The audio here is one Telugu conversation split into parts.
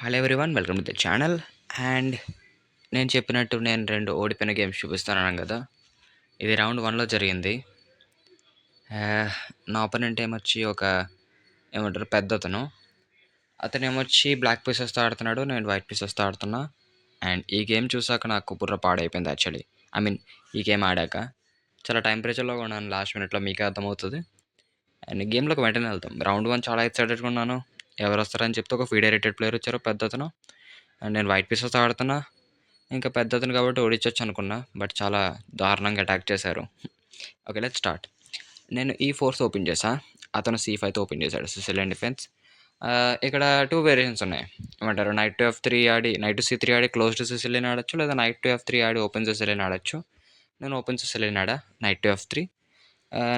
Hello everyone, welcome to the channel. And నేను చెప్పినట్టు నేను 2 ఓడిపోయిన గేమ్స్ చూపిస్తానన్నాను కదా! ఇది రౌండ్ 1లో జరిగింది. నా అపోనెంట్ ఏమొచ్చి ఏమంటారు పెద్దతను. అతనేమొచ్చి బ్లాక్ పీసెస్‌తో ఆడుతున్నాడు. నేను వైట్ పీసెస్‌తో ఆడుతున్నా. అండ్ ఈ గేమ్ చూసాక నాకు బుర్ర పాడైపోయింది యాక్చువల్లీ. ఐ మీన్ ఈ గేమ్ ఆడాక. చాలా టైం ప్రెషర్‌లో ఉన్నాను లాస్ట్ మినిట్‌లో, మీకే అర్థమవుతది. అండ్ గేమ్‌లోకి వెంటనే వెళ్దాం. రౌండ్ 1 చాలా ఎక్సైటెడ్‌గా ఉన్నాను. ఎవరొస్తారని చెప్తే ఒక ఫీడెరేటెడ్ ప్లేయర్ వచ్చారు పెద్దతను. అండ్ నేను వైట్ పీసెస్‌తో ఆడుతున్నా. ఇంకా పెద్దతను కాబట్టి ఓడించొచ్చు అనుకున్నా. బట్ చాలా దారుణంగా అటాక్ చేశారు. Okay, let's start. నేను ఈ4 ఓపెన్ చేశా. అతను C5తో ఓపెన్ చేశాడు. Sicilian defence. ఇక్కడ 2 వేరియేషన్స్ ఉన్నాయి. ఏమంటారు, night to F3 Audi, night to C3 Audi closed Sicilian ఆడొచ్చు, లేదా night to F3 Audi open Sicilian ఆడొచ్చు. నేను ఓపెన్ సిసిలియన్ ఆడా, నైట్ టు F3.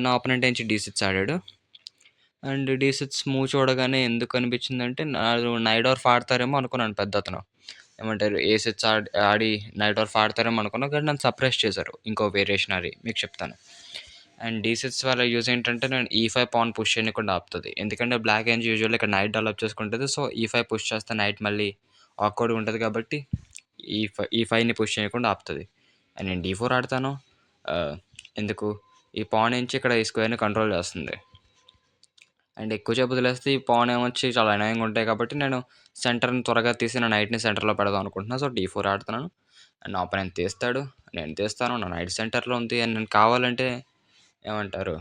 నా ఆపోనెంట్ నుంచి D6 ఆడాడు. అండ్ D6 మూవ్ చూడగానే ఎందుకు అనిపించిందంటే, నైట్ ఆర్ఫ్ ఆడతారేమో అనుకున్నాను పెద్దతను. ఏమంటారు, ఏ6 ఆడి నైట్ ఆర్ఫ్ ఆడతారేమో అనుకున్నా, కానీ నన్ను సర్ప్రైజ్ చేశారు. ఇంకో వేరియేషన్ అది మీకు చెప్తాను. అండ్ D6 వల్ల యూజ్ ఏంటంటే, నేను E5 పాన్ పుష్ చేయకుండా ఆపుతుంది. ఎందుకంటే బ్లాక్ ఏం యూజువల్ ఇక్కడ నైట్ డెవలప్ చేసుకుంటుంది. సో E5 పుష్ చేస్తే నైట్ మళ్ళీ ఆక్వర్డ్గా ఉంటుంది కాబట్టి E5ని పుష్ చేయకుండా ఆపుతుంది. అండ్ నేను D4 ఆడతాను. ఎందుకు, ఈ పాన్ నుంచి ఇక్కడ ఈ స్క్వేర్ని కంట్రోల్ చేస్తుంది. అండ్ ఎక్కువ సేపు వదిలేస్తే ఈ పాన్ ఏమొచ్చి చాలా అనాయంగా ఉంటాయి కాబట్టి నేను సెంటర్ని త్వరగా తీసి నా నైట్ని సెంటర్లో పెడదాం అనుకుంటున్నాను. సో D4 ఆడుతున్నాను. అండ్ నా ఆపోనెంట్ తీస్తాడు, నేను తీస్తాను. నా నైట్ సెంటర్లో ఉంది. అండ్ నేను కావాలంటే ఏమంటారు,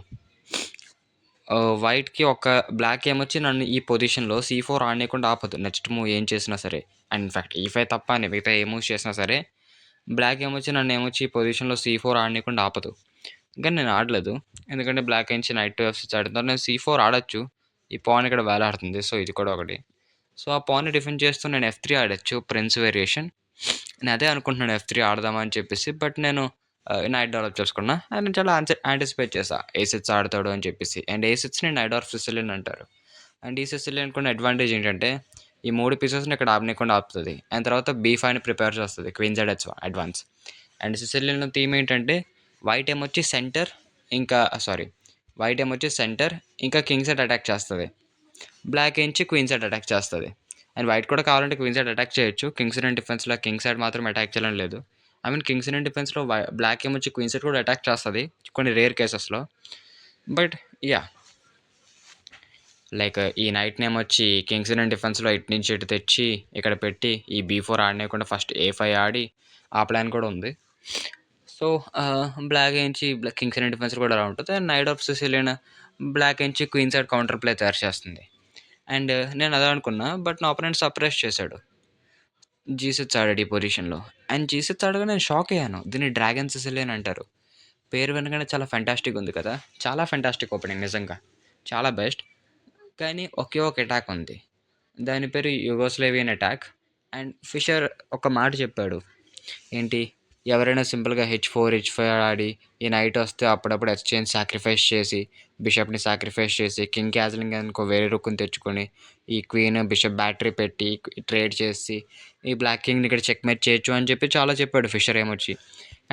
వైట్కి బ్లాక్ ఏమొచ్చి నన్ను ఈ పొజిషన్లో C4 ఆడనీయకుండా ఆపదు. నెక్స్ట్ మూవ్ ఏం చేసినా సరే. అండ్ ఇన్ఫాక్ట్ E5 తప్ప అని మిగతా ఏ మూవ్స్ చేసినా సరే బ్లాక్ ఏమొచ్చి నన్ను ఈ పొజిషన్లో C4 ఆడనీయకుండా ఆపదు. కానీ నేను ఆడలేదు. ఎందుకంటే బ్లాక్ నుంచి నైట్ టు F6 ఆడుతున్నారు. నేను C4 ఆడొచ్చు. ఈ పాన్ ఇక్కడ వేలాడుతుంది. సో ఇది కూడా ఒకటి. సో ఆ పాన్ని డిఫెండ్ చేస్తూ నేను F3 ఆడొచ్చు, ప్రిన్స్ వేరియేషన్. నేను అదే అనుకుంటున్నాను, F3 ఆడదామా అని చెప్పేసి. బట్ నేను నైట్ డెవలప్ చేసుకున్నా. అండ్ నేను చాలా యాంటిసిపేట్ చేశా A6 ఆడతాడు అని చెప్పేసి. అండ్ A6ని నైట్ ఆర్ఫ్ సిసిలియన్ అంటారు. అండ్ ఈ సిసిలియన్ కొన్ని అడ్వాంటేజ్ ఏంటంటే, ఈ 3 పీసెస్ని ఇక్కడ ఆపనీయకుండా ఆపుతుంది. అండ్ తర్వాత B5ని ప్రిపేర్ చేస్తుంది, queen Z advance. And Sicilian theme ఏంటంటే, వైట్ ఏమొచ్చి సెంటర్ వైట్ ఏమొచ్చి సెంటర్ ఇంకా కింగ్ సెట్ అటాక్ చేస్తుంది. బ్లాక్ ఏంచి క్వీన్ సెట్ అటాక్ చేస్తుంది. అండ్ వైట్ కూడా కావాలంటే క్వీన్ సైడ్ అటాక్ చేయొచ్చు. కింగ్స్ ఇన్ డిఫెన్స్లో కింగ్ సైడ్ మాత్రం అటాక్ చేయడం లేదు. ఐ మీన్ కింగ్స్ ఇన్ డిఫెన్స్లో బ్లాక్ ఏమొచ్చి క్వీన్ సైడ్ కూడా అటాక్ చేస్తుంది కొన్ని రేర్ కేసెస్లో. బట్ యా, లైక్ ఈ నైట్ నేమ్ వచ్చి కింగ్స్ ఇన్ డిఫెన్స్లో ఇటు నుంచి ఇటు తెచ్చి ఇక్కడ పెట్టి ఈ B4 ఆడనేయకుండా ఫస్ట్ A5 ఆడి ఆ ప్లాన్ కూడా ఉంది. సో బ్లాక్ నుంచి కింగ్స్ ఇన్ డిఫెన్స్ కూడా అలా ఉంటుంది. And knight of Sicilian black నుంచి క్వీన్ సైడ్ కౌంటర్ ప్లే తయారు చేస్తుంది. అండ్ నేను అదే అనుకున్నా, బట్ నా ఆపోనెంట్ సర్ప్రైజ్ చేశాడు. G6 ఆడాడు ఈ పొజిషన్లో. అండ్ G6 ఆడగా నేను షాక్ అయ్యాను. దీన్ని డ్రాగన్ సిసిలియన్ అంటారు. పేరు వినగానే చాలా ఫెంటాస్టిక్ ఉంది కదా! చాలా ఫెంటాస్టిక్ ఓపెనింగ్ నిజంగా. చాలా బెస్ట్. కానీ ఒకే ఒక అటాక్ ఉంది. దాని పేరు యుగోస్లేవియన్ అటాక్. అండ్ ఫిషర్ ఒక మాట చెప్పాడు. ఏంటి, ఎవరైనా సింపుల్గా H4 ఆడి ఈ నైట్ వస్తే అప్పుడప్పుడు ఎక్స్చేంజ్ సాక్రిఫైస్ చేసి, బిషప్ని సాక్రిఫైస్ చేసి, కింగ్ క్యాజిలింగ్ అనుకో వేరే రుక్కుని తెచ్చుకొని, ఈ క్వీన్ బిషప్ బ్యాటరీ పెట్టి ట్రేడ్ చేసి ఈ బ్లాక్ కింగ్ని ఇక్కడ చెక్మేట్ చేయొచ్చు అని చెప్పి చాలా చెప్పాడు ఫిషర్ ఏమొచ్చి.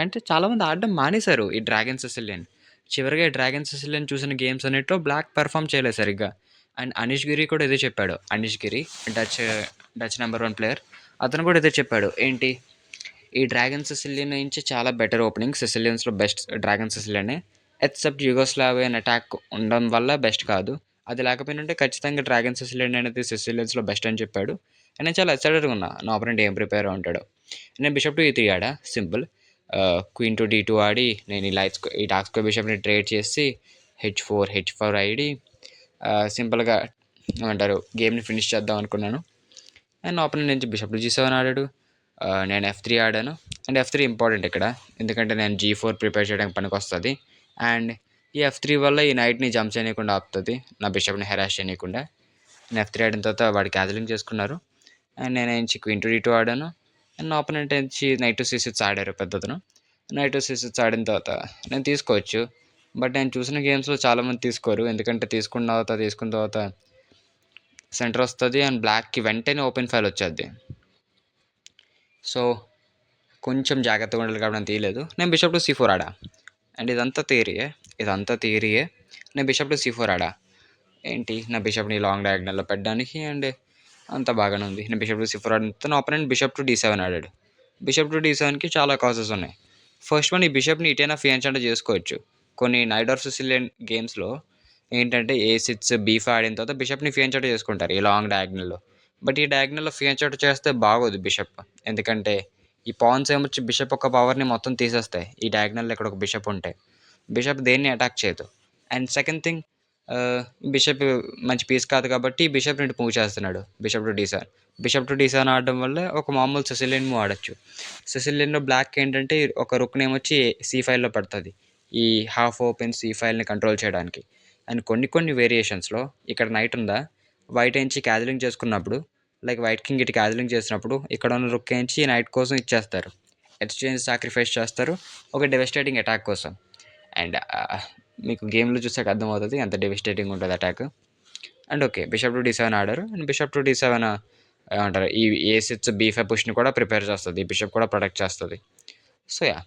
అంటే చాలామంది ఆడడం మానేశారు ఈ డ్రాగన్ సిసిలియన్. చివరిగా ఈ డ్రాగన్ సిసిలియన్ చూసిన గేమ్స్ అన్నిట్లో బ్లాక్ పెర్ఫామ్ చేయలేదు సరిగ్గా. అండ్ అనీష్ గిరి కూడా ఇదే చెప్పాడు. అనీష్ గిరి డచ్ నెంబర్ 1 ప్లేయర్. అతను కూడా ఇదే చెప్పాడు. ఏంటి, ఈ డ్రాగన్ సిసిలియన్ నుంచి చాలా బెటర్ ఓపెనింగ్. సిసిలియన్స్లో బెస్ట్ డ్రాగన్ సిసిలియనే. ఎక్సెప్ట్ యుగోస్లావియన్ అటాక్ ఉండడం వల్ల బెస్ట్ కాదు. అది లేకపోయినంటే ఖచ్చితంగా డ్రాగన్ సిసిలియన్ అనేది సిసిలియన్స్లో బెస్ట్ అని చెప్పాడు. అండ్ నేను చాలా ఎక్సైటెడ్గా ఉన్నా నా ఆపోనెంట్ ఏం ప్రిపేర్ ఉంటాడో. నేను బిషప్ టు E3 ఆడా, సింపుల్. క్వీన్ టు D2 ఆడి నేను ఈ డార్క్ స్క్వేర్ బిషప్ని ట్రేడ్ చేసి H4 ఆడి సింపుల్గా ఏమంటారు గేమ్ని ఫినిష్ చేద్దాం అనుకున్నాను. అండ్ ఆపోనెంట్ నుంచి బిషప్ టు G7 ఆడాడు. నేను F3 ఆడాను. అండ్ F3 ఇంపార్టెంట్ ఇక్కడ, ఎందుకంటే నేను G4 ప్రిపేర్ చేయడానికి పనికొస్తుంది. అండ్ ఈ F3 వల్ల ఈ నైట్ని జంప్ చేయకుండా ఆపుతుంది, నా బిషప్ని హెరాస్ చేయకుండా. నేను F3 ఆడిన తర్వాత వాడి క్యాజలింగ్ చేసుకున్నారు. అండ్ నేను నుంచి క్వీన్ టు D2 ఆడాను. అండ్ నా ఆపోనెంట్ నుంచి నైట్ టు C6 ఆడారు పెద్దతను. నైట్ టు C6 ఆడిన తర్వాత నేను తీసుకోవచ్చు. బట్ నేను చూసిన గేమ్స్లో చాలామంది తీసుకోరు. ఎందుకంటే తీసుకున్న తర్వాత సెంటర్ వస్తుంది అండ్ బ్లాక్కి వెంటనే ఓపెన్ ఫైల్ వచ్చేది. సో కొంచెం జాగ్రత్తగా ఉండాలి కాబట్టి నేను తీయలేదు. నేను బిషప్ టు C4 ఆడా. అండ్ ఇదంతా థియరీయే. నేను బిషప్ టు C4 ఆడా. ఏంటి, నా బిషప్ని లాంగ్ డయాగ్నల్లో పెట్టడానికి. అండ్ అంతా బాగానే ఉంది. నేను బిషప్ టు సి4 ఆడిన నా ఒపోనెంట్ బిషప్ టు డి7 ఆడాడు. బిషప్ టు డి7కి చాలా కాజెస్ ఉన్నాయి. ఫస్ట్ వన్ ఈ బిషప్‌ని ఇటైనా ఫ్రీ ఎన్చాంట్ చేసుకోవచ్చు. కొన్ని నైట్ ఆర్ సిసిలియన్ గేమ్స్‌లో ఏంటంటే ఏ6, బీ5 ఆడిన తర్వాత బిషప్‌ని ఫ్రీ ఎన్చాంట్ చేసుకుంటారు ఈ లాంగ్ డయాగ్నల్‌లో. బట్ ఈ డయాగ్నల్‌లో ఫ్రీ ఎన్చాంట్ చేస్తే బాగోదు బిషప్. ఎందుకంటే ఈ పాన్స్ ఏమొచ్చి బిషప్ యొక్క పవర్‌ని మొత్తం తీసేస్తాయి. ఈ డయాగ్నల్‌లో ఇక్కడ ఒక బిషప్ ఉంటే. బిషప్ దేన్ని అటాక్ చేయదు. అండ్ సెకండ్ థింగ్ బిషప్ మంచి పీస్ కాదు కాబట్టి బిషప్ ఇటు మూవ్ చేస్తున్నాడు. బిషప్ టు డి7. బిషప్ టు డి7 ఆడడం వల్ల ఒక మామూలు సిసిలియన్ మూవ్ ఆడొచ్చు. సిసిలియన్‌లో బ్లాక్ ఏంటంటే ఒక రుక్‌నేమొచ్చి సి5లో పడుతుంది. ఈ హాఫ్ ఓపెన్ సి5ని కంట్రోల్ చేయడానికి. అండ్ కొన్ని వేరియేషన్స్‌లో ఇక్కడ నైట్ ఉందా, వైట్ ఎంచి క్యాజిలింగ్ చేసుకున్నప్పుడు లైక్ వైట్ కింగ్ ఇటు క్యాజిలింగ్ చేసినప్పుడు ఇక్కడ ఉన్న రుక్ ఎంచి నైట్ కోసం ఇచ్చేస్తారు. ఎక్స్చేంజ్ సాక్రిఫైస్ చేస్తారు ఒక డెవస్టేటింగ్ అటాక్ కోసం. అండ్ మీకు గేమ్లో చూసాక అర్థమవుతుంది ఎంత డెవిస్టేటింగ్ ఉంటుంది attack. And okay bishop to డి7 ఆడారు. అండ్ బిషప్ టు డి7 ఏమంటారు ఈ ఏ6 బీ5 పుష్ని కూడా ప్రిపేర్ చేస్తుంది. ఈ బిషప్ కూడా ప్రొటెక్ట్ చేస్తుంది. So yeah.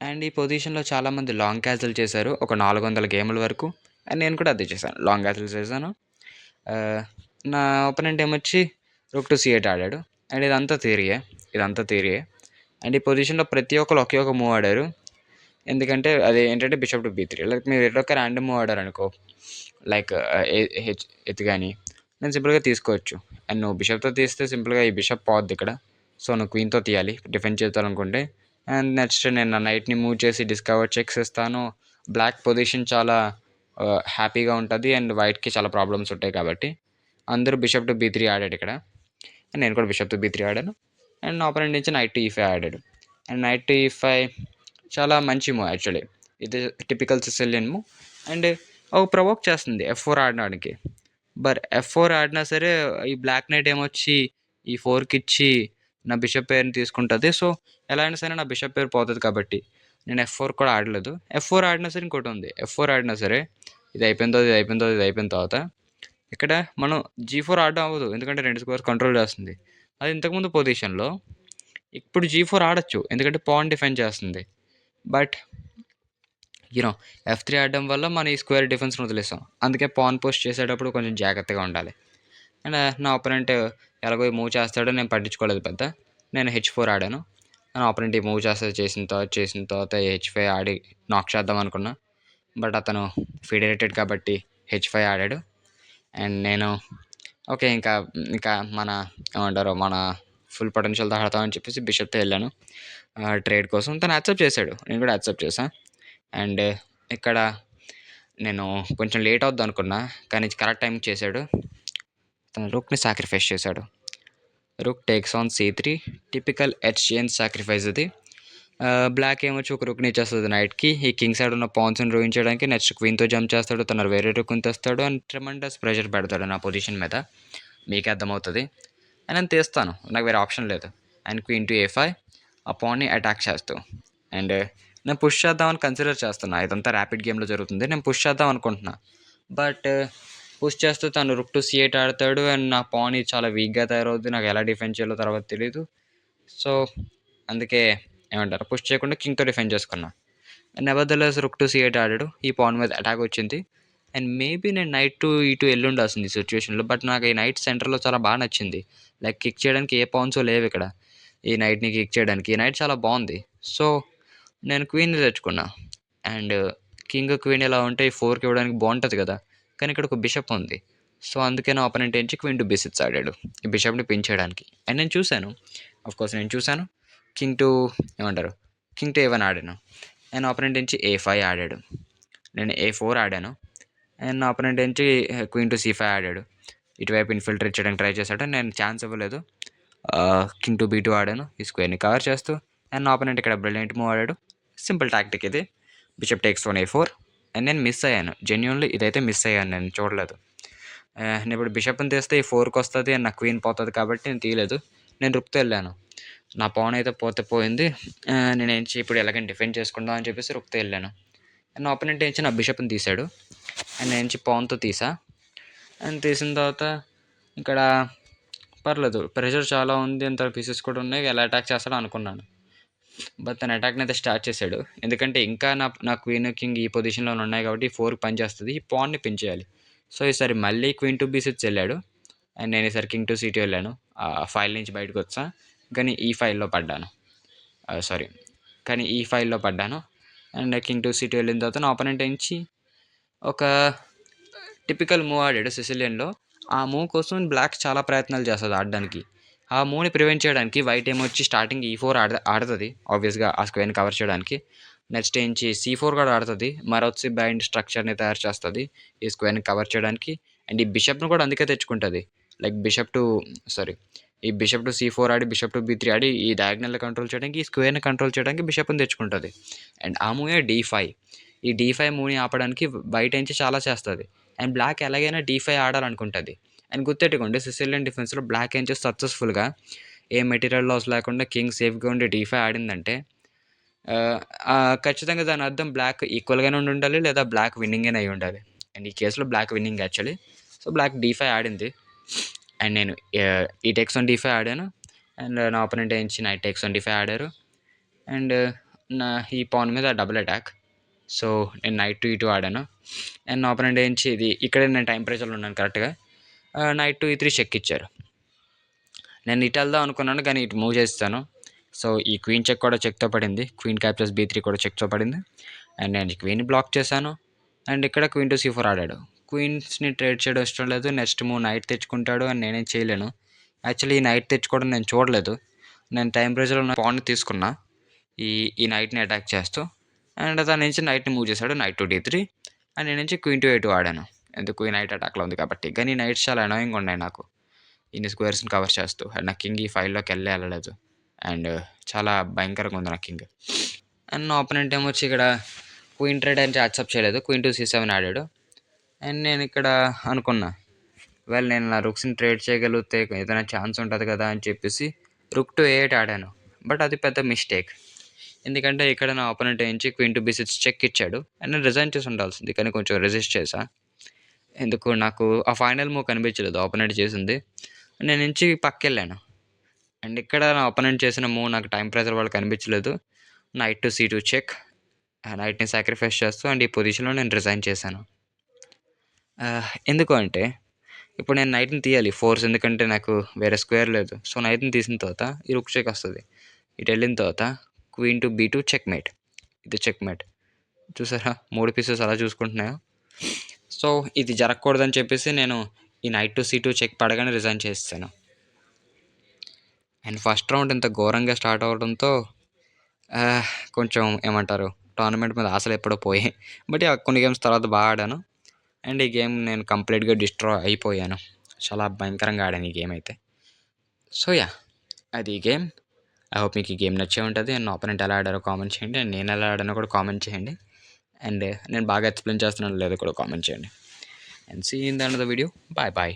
అండ్ ఈ పొజిషన్లో చాలామంది లాంగ్ క్యాజిల్ చేశారు ఒక 400 గేముల వరకు. అండ్ నేను కూడా అదే చేశాను, లాంగ్ క్యాజిల్ చేశాను. నా ఒపోనెంట్ ఏమొచ్చి రుక్ టు సి8 ఆడాడు. అండ్ ఇదంతా థియరీయే. అండ్ ఈ పొజిషన్లో ప్రతి ఒక్కరు ఒకే ఒక మూవ్ ఆడారు. ఎందుకంటే అది ఏంటంటే బిషప్ టు బీ3. లైక్ మీరు ఎటొక్క ర్యాండమ్ మూవ్ ఆడారు అనుకో, లైక్ ఎత్ కానీ నేను సింపుల్గా తీసుకోవచ్చు. అండ్ నువ్వు బిషప్తో తీస్తే సింపుల్గా ఈ బిషప్ పోద్ది ఇక్కడ. సో నువ్వు క్వీన్తో తీయాలి డిఫెండ్ చేయాలనుకుంటే. అండ్ నెక్స్ట్ నేను నా నైట్ని మూవ్ చేసి డిస్కవర్ చెక్స్ ఇస్తాను. బ్లాక్ పొజిషన్ చాలా హ్యాపీగా ఉంటుంది అండ్ వైట్కి చాలా ప్రాబ్లమ్స్ ఉంటాయి కాబట్టి అందరూ బిషప్ టు బీ3 ఆడాడు ఇక్కడ. అండ్ నేను కూడా బిషప్ టు బీ3 ఆడాను. అండ్ నా ఆపోనెంట్ నుంచి నైట్ టు ఈ5 ఆడాడు. అండ్ నైట్ టు ఈ5 చాలా మంచి మూవ్ యాక్చువల్లీ. ఇది టిపికల్ సిసిలియన్ మూవ్. అండ్ ఒక ప్రొవోక్ చేస్తుంది F4 ఆడడానికి. బట్ F4 ఆడినా సరే ఈ బ్లాక్ నైట్ ఏమొచ్చి ఈ 4కి ఇచ్చి నా బిషప్ పేరుని తీసుకుంటుంది. సో ఎలా అయినా సరే నా బిషప్ పేరు పోతుంది కాబట్టి నేను F4 కూడా ఆడలేదు. F4 ఆడినా సరే ఇంకోటి ఉంది. F4 ఆడినా సరే ఇది అయిపోయిన తర్వాత ఇక్కడ మనం G4 ఆడడం అవ్వదు. ఎందుకంటే 2 స్క్వేర్స్ కంట్రోల్ చేస్తుంది. అది ఇంతకుముందు పొజిషన్లో. ఇప్పుడు G4 ఆడొచ్చు ఎందుకంటే పాన్ డిఫెండ్ చేస్తుంది. బట్ యూనో F3 ఆడడం వల్ల మన ఈ స్క్వేర్ డిఫెన్స్ని వదిలేసాం. అందుకే పాన్ పోస్ట్ చేసేటప్పుడు కొంచెం జాగ్రత్తగా ఉండాలి. అండ్ నా ఆపోనెంట్ ఎలాగో మూవ్ చేస్తాడో నేను పట్టించుకోలేదు పెద్ద. నేను H4 ఆడాను. నా ఆపోనెంట్ ఈ మూవ్ చేసిన తర్వాత H5 ఆడి నాక్ చేద్దాం అనుకున్నా. బట్ అతను ఫెడరేటెడ్ కాబట్టి H5 ఆడాడు. అండ్ నేను ఓకే ఇంకా మన ఏమంటారు మన ఫుల్ పొటెన్షియల్తో ఆడతామని చెప్పేసి బిషప్తో వెళ్ళాను ట్రేడ్ కోసం. తను యాక్సెప్ట్ చేశాడు, నేను కూడా యాక్సెప్ట్ చేశాను. అండ్ ఇక్కడ నేను కొంచెం లేట్ అవుద్ది అనుకున్నా కానీ కరెక్ట్ టైంకి చేశాడు. తను రుక్ని సాక్రిఫైస్ చేశాడు. Rook takes on C3 typical exchange sacrifice ఇది. బ్లాక్ ఏమొచ్చి ఒక రుక్ని ఇచ్చేస్తుంది నైట్కి. ఈ కింగ్ సైడ్ ఉన్న పాన్స్ని రూయించడానికి నెక్స్ట్ క్వీన్తో జంప్ చేస్తాడు. తను వేరే రుక్ని తెస్తాడు అండ్ ట్రెమండస్ ప్రెషర్ పెడతాడు నా పొజిషన్ మీద. మీకే అర్థమవుతుంది. అండ్ నేను తీస్తాను, నాకు వేరే ఆప్షన్ లేదు. అండ్ క్వీన్ టు A5 ఆ పాన్ని అటాక్ చేస్తూ. అండ్ నేను పుష్ చేద్దామని కన్సిడర్ చేస్తున్నా. ఇదంతా ర్యాపిడ్ గేమ్లో జరుగుతుంది. నేను పుష్ చేద్దాం అనుకుంటున్నా. బట్ పుష్ చేస్తూ తను రుక్ టు C8 ఆడతాడు. అండ్ నా పాన్ చాలా వీక్గా తయారవుద్ది. నాకు ఎలా డిఫెండ్ చేయాలో తర్వాత తెలీదు. సో అందుకే ఏమంటారు పుష్ చేయకుండా కింగ్తో డిఫెండ్ చేసుకున్నా. నెవర్దలెస్ రుక్ టు C8 ఆడాడు. ఈ పాన్ మీద అటాక్ వచ్చింది. అండ్ మేబీ నేను నైట్ టు E2 వెళ్ళుండాల్సింది ఈ సిచ్యువేషన్లో. బట్ నాకు ఈ నైట్ సెంటర్లో చాలా బాగా నచ్చింది. లైక్ కిక్ చేయడానికి ఏ పాన్సో లేవు ఇక్కడ. ఈ నైట్ని కిక్ చేయడానికి ఈ నైట్ చాలా బాగుంది. సో నేను క్వీన్ని తెచ్చుకున్నా. అండ్ కింగ్ క్వీన్ ఇలా ఉంటే ఈ 4కి ఇవ్వడానికి బాగుంటుంది కదా. కానీ ఇక్కడ ఒక బిషప్ ఉంది. సో అందుకే నా ఆపోనెంట్ ఏంచి క్వీన్ టు B6 ఆడాడు ఈ బిషప్ని పిన్ చేయడానికి. అండ్ నేను చూశాను కింగ్ టు A1 ఆడాను. అండ్ ఆపోనెంట్ నుంచి A5 ఆడాడు. నేను A4 ఆడాను. అండ్ నా ఆపోనెంట్ నుంచి క్వీన్ టు C5 ఆడాడు. ఇటువైపు ఇన్ఫిల్ట్రేట్ చేయడానికి ట్రై చేశాడు. నేను ఛాన్స్ ఇవ్వలేదు. కింగ్ టు B2 ఆడాను ఈ స్క్వేర్ని కవర్ చేస్తూ. అండ్ నా ఆపోనెంట్ ఇక్కడ బ్రిలియంట్ మూవ్ ఆడాడు. సింపుల్ టాక్టిక్ ఇది. Bishop takes on A4. And నేను మిస్ అయ్యాను. జెన్యూన్లీ ఇదైతే మిస్ అయ్యాను, నేను చూడలేదు. నేను ఇప్పుడు బిషప్ని తీస్తే ఈ 4కి వస్తుంది అండ్ నా క్వీన్ పోతుంది కాబట్టి నేను తీయలేదు. నేను రుక్తో వెళ్ళాను. నా పాన్ అయితే పోయింది. నేను ఏంచి ఇప్పుడు ఎలాగైనా డిఫెండ్ చేసుకుందాం అని చెప్పేసి రుక్తో వెళ్ళాను. అండ్ నా ఆపోనెంట్ ఏంచి నా బిషప్ని తీశాడు. అండ్ నేను పాన్తో తీసా. అండ్ తీసిన తర్వాత ఇక్కడ పర్లేదు ప్రెషర్ చాలా ఉంది, అంత పీసెస్ కూడా ఉన్నాయి, ఎలా అటాక్ చేస్తాడో అనుకున్నాను. బట్ తన అటాక్ని అయితే స్టార్ట్ చేశాడు. ఎందుకంటే ఇంకా నా క్వీన్ కింగ్ ఈ పొజిషన్లో ఉన్నాయి కాబట్టి 4కి పని చేస్తుంది. ఈ పాన్ని పిన్ చేయాలి. సో ఈసారి మళ్ళీ క్వీన్ టు B6 వెళ్ళాడు. అండ్ నేను ఈసారి కింగ్ టు సిటీ వెళ్ళాను. ఫైల్ నుంచి బయటకు వచ్చా, కానీ ఈ ఫైల్లో పడ్డాను. సారీ, కానీ ఈ ఫైల్లో పడ్డాను. అండ్ కింగ్ టు సిటీ వెళ్ళిన తర్వాత నా ఆపోనెంట్ నుంచి ఒక టిపికల్ మూవ్ ఆడాడు సిసిలియన్లో. ఆ మూవ్ కోసం బ్లాక్ చాలా ప్రయత్నాలు చేస్తుంది ఆడడానికి. ఆ మూవ్ని ప్రివెంట్ చేయడానికి వైట్ ఏమొచ్చి స్టార్టింగ్ E4 ఆడుతుంది ఆబ్వియస్గా ఆ స్క్వేర్ని కవర్ చేయడానికి. నెక్స్ట్ ఏంచి C4 కూడా ఆడుతుంది, మరొచ్చి బైండ్ స్ట్రక్చర్ని తయారు చేస్తుంది ఈ స్క్వేర్ని కవర్ చేయడానికి. అండ్ ఈ బిషప్ను కూడా అందుకే తెచ్చుకుంటుంది. లైక్ ఈ bishop to C4 Audi bishop to B3 ఆడి ఈ డయాగ్నల్ని కంట్రోల్ చేయడానికి, ఈ స్క్వేర్ని కంట్రోల్ చేయడానికి బిషప్ని తెచ్చుకుంటుంది. అండ్ ఆ మూవే D5. ఈ D5 మూవ్ని ఆపడానికి వైట్ నుంచి చాలా చేస్తుంది. అండ్ బ్లాక్ ఎలాగైనా D5 ఆడాలనుకుంటుంది. అండ్ గుర్తెట్టుకోండి, సిసిలియన్ డిఫెన్స్లో బ్లాక్ నుంచి సక్సెస్ఫుల్గా ఏ మెటీరియల్ లాస్ లేకుండా కింగ్ సేఫ్గా ఉండి D5 ఆడిందంటే ఖచ్చితంగా దాని అర్థం బ్లాక్ ఈక్వల్గానే ఉండాలి, లేదా బ్లాక్ విన్నింగ్ అయి ఉండాలి. అండ్ ఈ కేసులో black winning actually. So black D5 ఆడింది. అండ్ నేను ఈ టేక్స్ ఆన్ D5 ఆడాను. అండ్ నా ఆపోనెంట్ ఏంచి నైట్ టేక్స్ ఆన్ D5 ఆడారు. అండ్ నా ఈ పాన్ మీద డబుల్ అటాక్. సో నేను నైట్ టు E2 ఆడాను. అండ్ నా ఆపోనెంట్ ఏంచి ఇది ఇక్కడే నేను టైం ప్రెషర్లో ఉన్నాను కరెక్ట్గా. నైట్ టు E3 చెక్ ఇచ్చారు. నేను ఇటు వెళ్దాం అనుకున్నాను, కానీ ఇటు మూవ్ చేస్తాను. సో ఈ క్వీన్ చెక్ కూడా చెక్తో పడింది, క్వీన్ క్యాప్చర్స్ B3 కూడా చెక్తో పడింది. అండ్ నేను క్వీన్ బ్లాక్ చేశాను. అండ్ ఇక్కడ క్వీన్ టు C4 ఆడాడు. క్వీన్స్ని ట్రేడ్ చేయడం ఇష్టం లేదు. నెక్స్ట్ మూవ్ నైట్ తెచ్చుకుంటాడు అని నేనేం చేయలేను. యాక్చువల్లీ ఈ నైట్ తెచ్చుకోవడం నేను చూడలేదు. నేను టైం ప్రెషర్లో ఉన్న పాన్ని తీసుకున్నా ఈ నైట్ని అటాక్ చేస్తూ. అండ్ దాని నుంచి నైట్ని మూవ్ చేశాడు, నైట్ టు D3. అండ్ నేను నుంచి క్వీన్ టు A2 ఆడాను, ఎందుకు ఈ నైట్ అటాక్లో ఉంది కాబట్టి. కానీ ఈ నైట్స్ చాలా అనాయింగ్గా ఉన్నాయి నాకు, ఇన్ని స్క్వేర్స్ని కవర్ చేస్తూ. అండ్ నా కింగ్ ఈ ఫైల్లోకి వెళ్ళలేదు. అండ్ చాలా భయంకరంగా ఉంది నా కింగ్. అండ్ నా ఆపోనెంట్ ఏమొచ్చి ఇక్కడ క్వీన్ ట్రేడ్ అంటే యాక్సెప్ట్ చేయలేదు, క్వీన్ టు C7 ఆడాడు. అండ్ నేను ఇక్కడ అనుకున్నా, నేను నా రుక్స్ని ట్రేడ్ చేయగలిగితే ఏదైనా ఛాన్స్ ఉంటుంది కదా అని చెప్పేసి రుక్ టు A8 ఆడాను. బట్ అది పెద్ద మిస్టేక్, ఎందుకంటే ఇక్కడ నా ఆపోనెంట్ నుంచి క్వీన్ టు B6 చెక్ ఇచ్చాడు. అండ్ నేను రిజైన్ చేసి ఉండాల్సింది, కానీ కొంచెం రెసిస్ట్ చేశా. ఎందుకు నాకు ఆ ఫైనల్ మూవ్ కనిపించలేదు ఆపోనెంట్ చేసింది. నేను నుంచి పక్కెళ్ళాను. అండ్ ఇక్కడ నా ఆపోనెంట్ చేసిన మూవ్ నాకు టైం ప్రెజర్ వాళ్ళు కనిపించలేదు. నైట్ టు C2 చెక్, నైట్ని సాక్రిఫైస్ చేస్తూ అండ్ ఈ పొజిషన్లో నేను రిజైన్ చేశాను. ఎందుకు అంటే ఇప్పుడు నేను నైట్ని తీయాలి ఫోర్స్, ఎందుకంటే నాకు వేరే స్క్వేర్ లేదు. సో నైట్ని తీసిన తర్వాత ఈ రుక్ చెక్ వస్తుంది. ఇటు వెళ్ళిన తర్వాత queen to B2 checkmate, ఇది చెక్ మేట్. చూసారా 3 పీసెస్ అలా చూసుకుంటున్నాయో. సో ఇది జరగకూడదని చెప్పేసి నేను ఈ నైట్ టు C2 చెక్ పడగానే రిజైన్ చేస్తాను. అండ్ ఫస్ట్ రౌండ్ ఇంత ఘోరంగా స్టార్ట్ అవడంతో కొంచెం ఏమంటారు, టోర్నమెంట్ మీద ఆశలు ఎప్పుడో పోయాయి. బట్ కొన్ని గేమ్స్ తర్వాత బాగా ఆడాను. అండ్ ఈ గేమ్ నేను కంప్లీట్గా డిస్ట్రాయ్ అయిపోయాను. చాలా భయంకరంగా ఆడాను ఈ గేమ్ అయితే. సో అది ఈ గేమ్. ఐ హోప్ మీకు ఈ గేమ్ నచ్చే ఉంటుంది. అండ్ నా ఆపోనెంట్ ఎలా ఆడారో కామెంట్ చేయండి. అండ్ నేను ఎలా ఆడానో కూడా కామెంట్ చేయండి. అండ్ నేను బాగా ఎక్స్ప్లెయిన్ చేస్తున్నాను లేదో కూడా కామెంట్ చేయండి. And see in the end of the video. Bye bye.